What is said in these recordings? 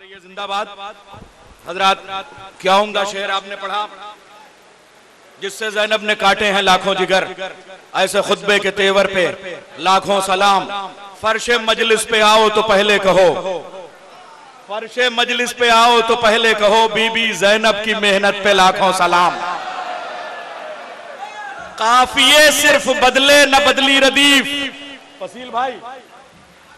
रहिए जिंदाबाद। हजरात, क्या उम्दा शेर आपने पढ़ा, जिससे ज़ैनब ने काटे हैं लाखों जिगर, ऐसे खुतबे के तेवर पे लाखों सलाम। फर्शे मजलिस पे आओ तो पहले कहो, फर्शे मजलिस पे आओ तो पहले कहो, बीबी ज़ैनब की मेहनत पे लाखों सलाम। काफिये सिर्फ बदले न बदली रदीफ, फसील भाई,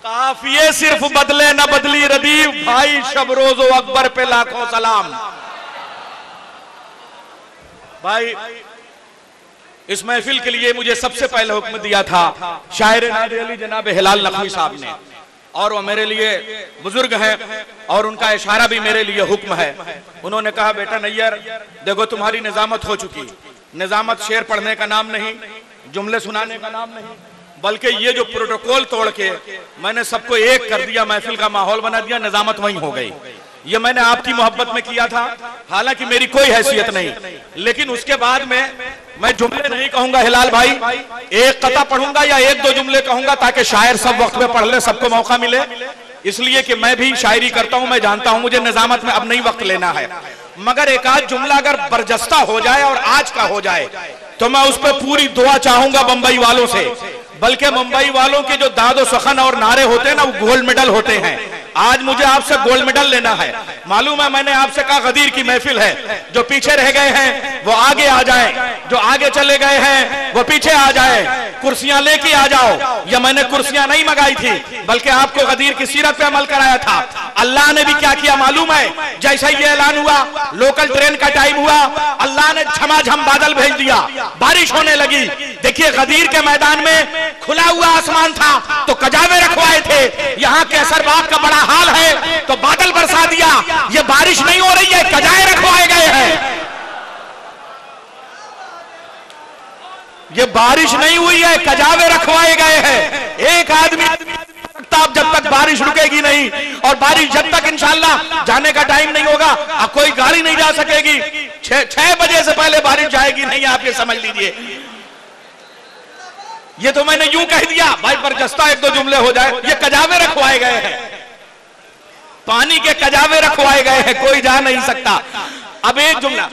काफिये सिर्फ बदले न बदली रदीफ, भाई शबरोज़ो अकबर पे लाखों सलाम। भाई, इस महफिल के लिए मुझे सबसे पहले हुक्म दिया था शायर नादे अली जनाब हिलाल नकवी साहब ने, और वो मेरे लिए बुजुर्ग हैं और उनका इशारा भी मेरे लिए हुक्म है। उन्होंने कहा, बेटा नैयर, देखो तुम्हारी निजामत हो चुकी। निजामत शेर पढ़ने का नाम नहीं, जुमले सुनाने का नाम नहीं, बल्कि ये जो प्रोटोकॉल तोड़ के मैंने सबको एक कर दिया, महफिल का माहौल बना दिया, निजामत वहीं हो गई। ये मैंने आपकी मोहब्बत में किया था, हालांकि मेरी कोई हैसियत नहीं, लेकिन उसके बाद में मैं जुमले नहीं कहूंगा हिलाल भाई, एक कता पढ़ूंगा या एक दो जुमले कहूंगा, ताकि शायर सब वक्त में पढ़ ले, सबको मौका मिले। इसलिए कि मैं भी शायरी करता हूं, मैं जानता हूं मुझे निजामत में अब नहीं वक्त लेना है, मगर एक आध जुमला अगर बरजस्ता हो जाए और आज का हो जाए तो मैं उस पर पूरी दुआ चाहूंगा बंबई वालों से। बल्कि मुंबई वालों के जो दादो सखन और नारे होते हैं ना, वो गोल्ड मेडल होते हैं। आज मुझे आपसे गोल्ड मेडल लेना है। मालूम है, मैंने आपसे कहा गदीर की महफिल है, जो पीछे रह गए हैं वो आगे आ जाएं, जो आगे चले गए हैं वो पीछे आ जाएं, कुर्सियां लेके आ जाओ। या मैंने कुर्सियां नहीं मंगाई थी, बल्कि आपको गदीर की सीरत पे अमल कराया था। अल्लाह ने भी क्या किया मालूम है, जैसा ये ऐलान हुआ, लोकल ट्रेन का टाइम हुआ, अल्लाह ने झमाझम बादल भेज दिया, बारिश होने लगी। देखिए, गदीर के मैदान में खुला हुआ आसमान था तो कजावे रखवाए थे, यहाँ कैसरबाग का बड़ा हाल है तो बादल बरसा दिया। ये बारिश नहीं हो रही है, कजाए रखवाए गए हैं। ये बारिश नहीं हुई है, कजावे रखवाए गए हैं। एक आदमी अब जब तक बारिश रुकेगी नहीं, और बारिश जब तक इंशाअल्लाह जाने का टाइम नहीं होगा, अब कोई गाड़ी नहीं जा सकेगी। 6 बजे से पहले बारिश जाएगी नहीं, आप ये समझ लीजिए। ये तो मैंने यूं कह दिया भाई, बरजस्ता एक दो जुमले हो जाए। ये कजावे रखवाए गए हैं, पानी के कजावे रखवाए गए हैं, कोई जा नहीं सकता। अब एक जुमला,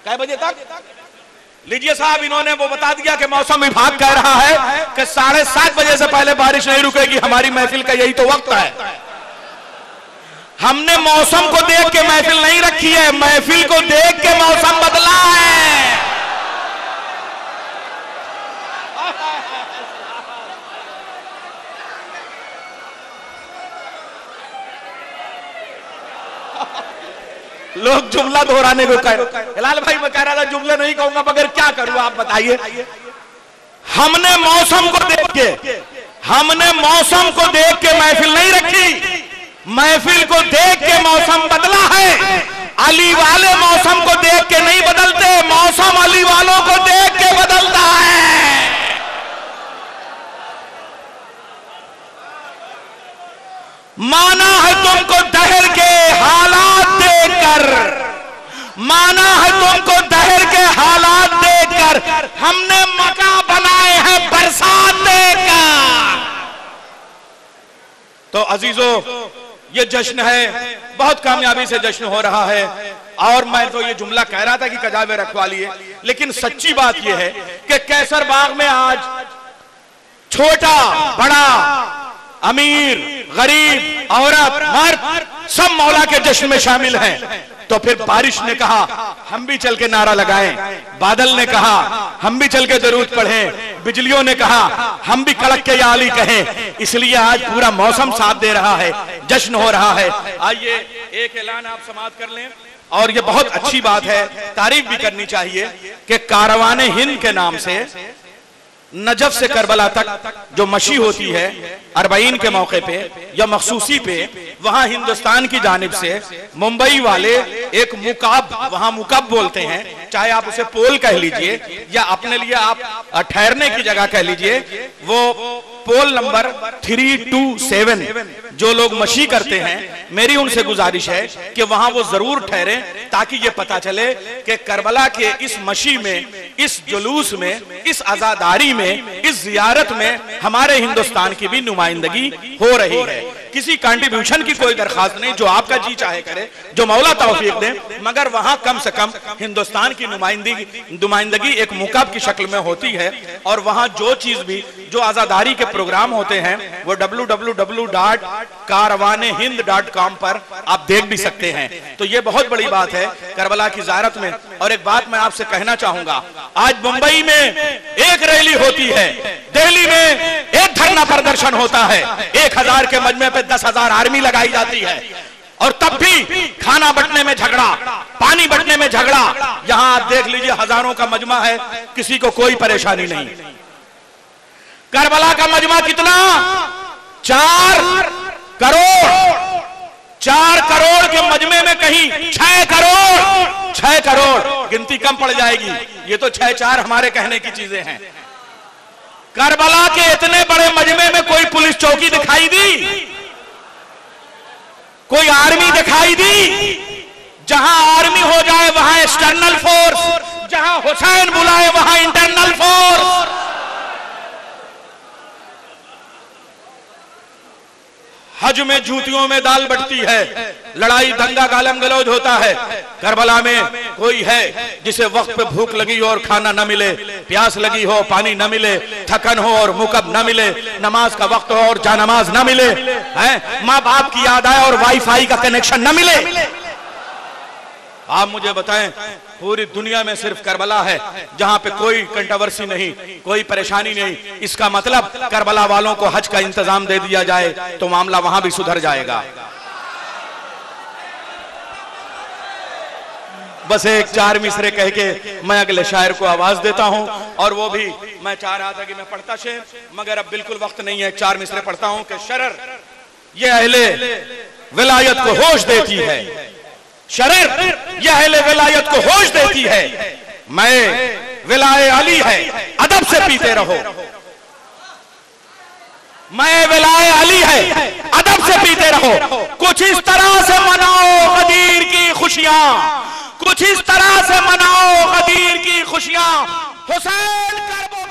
कै बजे तक लीजिए साहब, इन्होंने वो बता दिया कि मौसम विभाग कह रहा है कि 7:30 बजे से पहले बारिश नहीं रुकेगी। हमारी महफिल का यही तो वक्त है। हमने मौसम को देख के महफिल नहीं रखी है, महफिल को देख के मौसम बदला है। लोग जुमला दोहराने को कह रहे। हिलाल भाई, मैं कह रहा था जुमले नहीं कहूंगा, मगर क्या करूं आप बताइए। हमने मौसम को देख के महफिल नहीं रखी, महफिल को देख के मौसम बदला है। अली वाले मौसम को देख के नहीं बदलते, मौसम अली वालों को देख के बदलता है। माना है तुमको दहर के हालात देखकर, माना है तुमको दहर के हालात देखकर, हमने मका बनाए हैं बरसात देखकर। तो अजीजों, ये जश्न है, बहुत कामयाबी से जश्न हो रहा है। और मैं तो ये जुमला कह रहा था कि कजावे रखवा लिए, लेकिन सच्ची बात यह है कि कैसरबाग में आज छोटा बड़ा, अमीर गरीब, औरत मर्द, सब मौला के जश्न में शामिल हैं। तो फिर बारिश ने कहा हम भी चल के नारा लगाएं, बादल ने कहा हम भी चल के दरूद पढ़ें, बिजलियों ने कहा हम भी कड़क के या अली कहें। इसलिए आज पूरा मौसम साथ दे रहा है, जश्न हो रहा है। आइए एक ऐलान आप समाप्त कर लें, और ये बहुत अच्छी बात है, तारीफ भी करनी चाहिए कि कारवाने हिंद के नाम से नजफ से करबला तक जो मशी होती है अरबईन के मौके पे या मखसूसी पे, वहां हिंदुस्तान की जानिब से मुंबई वाले एक मुकाब, वहां मुकाब बोलते हैं, चाहे आप उसे पोल कह लीजिए या अपने लिए आप ठहरने की जगह कह लीजिए, वो पोल नंबर 327 जो लोग मशी करते हैं, मेरी उनसे गुजारिश है कि वहां वो जरूर ठहरे, ताकि ये पता चले कि करबला के इस मशी में, इस जुलूस में, इस आजादारी में, इस जियारत में हमारे हिंदुस्तान की भी नुमाइंदगी हो रही है। किसी कंट्रीब्यूशन की कोई दरखास्त नहीं, जो आपका जी चाहे करे, जो मौला तौफीक दे, मगर वहां कम से कम हिंदुस्तान की नुमाइंदगी एक मुकाब की शक्ल में होती है। और वहां जो चीज भी, जो आजादारी के प्रोग्राम होते हैं, वो www.कारवाने-हिंद.com पर आप देख भी सकते हैं। तो ये बहुत बड़ी बात है करबला की ज़ियारत में। और एक बात मैं आपसे कहना चाहूंगा, आज मुंबई में एक रैली होती है, दिल्ली में एक धरना प्रदर्शन होता है, 1000 के मजमे पे 10,000 आर्मी लगाई जाती है, और तब भी खाना बंटने में झगड़ा, पानी बंटने में झगड़ा। यहां आप देख लीजिए, हजारों का मजमा है, किसी को कोई परेशानी नहीं। करबला का मजमा कितना? 4 करोड़। 4 करोड़ के मजमे में कहीं 6 करोड़, 6 करोड़ गिनती कम पड़ जाएगी। ये तो 6-4 हमारे कहने की चीजें हैं। करबला के इतने बड़े मजमे में कोई पुलिस चौकी दिखाई दी? कोई आर्मी दिखाई दी? जहां आर्मी हो जाए वहां एक्सटर्नल फोर्स, जहां हुसैन बुलाए वहां इंटरनल फोर्स। हज में जूतियों में दाल बटती है, लड़ाई दंगा गालम गलौज होता है। करबला में कोई है जिसे वक्त पे भूख लगी हो और खाना न मिले, प्यास लगी हो, पानी न मिले, थकन हो और मुकब न मिले, नमाज का वक्त हो और जानमाज न मिले, माँ बाप की याद आए और वाईफाई का कनेक्शन न मिले। आप मुझे बताएं, पूरी दुनिया में सिर्फ करबला है जहां पे कोई कंट्रोवर्सी नहीं, कोई परेशानी नहीं। इसका मतलब करबला वालों को हज का इंतजाम दे दिया जाए तो मामला वहां भी सुधर जाएगा। बस एक 4 मिसरे कह के मैं अगले शायर को आवाज देता हूं, और वो भी मैं चाह रहा था कि मैं पढ़ता शेर, मगर अब बिल्कुल वक्त नहीं है। 4 मिसरे पढ़ता हूं कि शरर ये अहले विलायत को होश देती है, शरर यह अहले विलायत को होश देती है। मैं विलाए अली है, अदब से पीते रहो। मैं विलाए अली है, अदब से पीते रहो। कुछ इस तरह से मनाओ गदीर की खुशियां, कुछ इस तरह से मनाओ गदीर की खुशियां। हुसैन करबो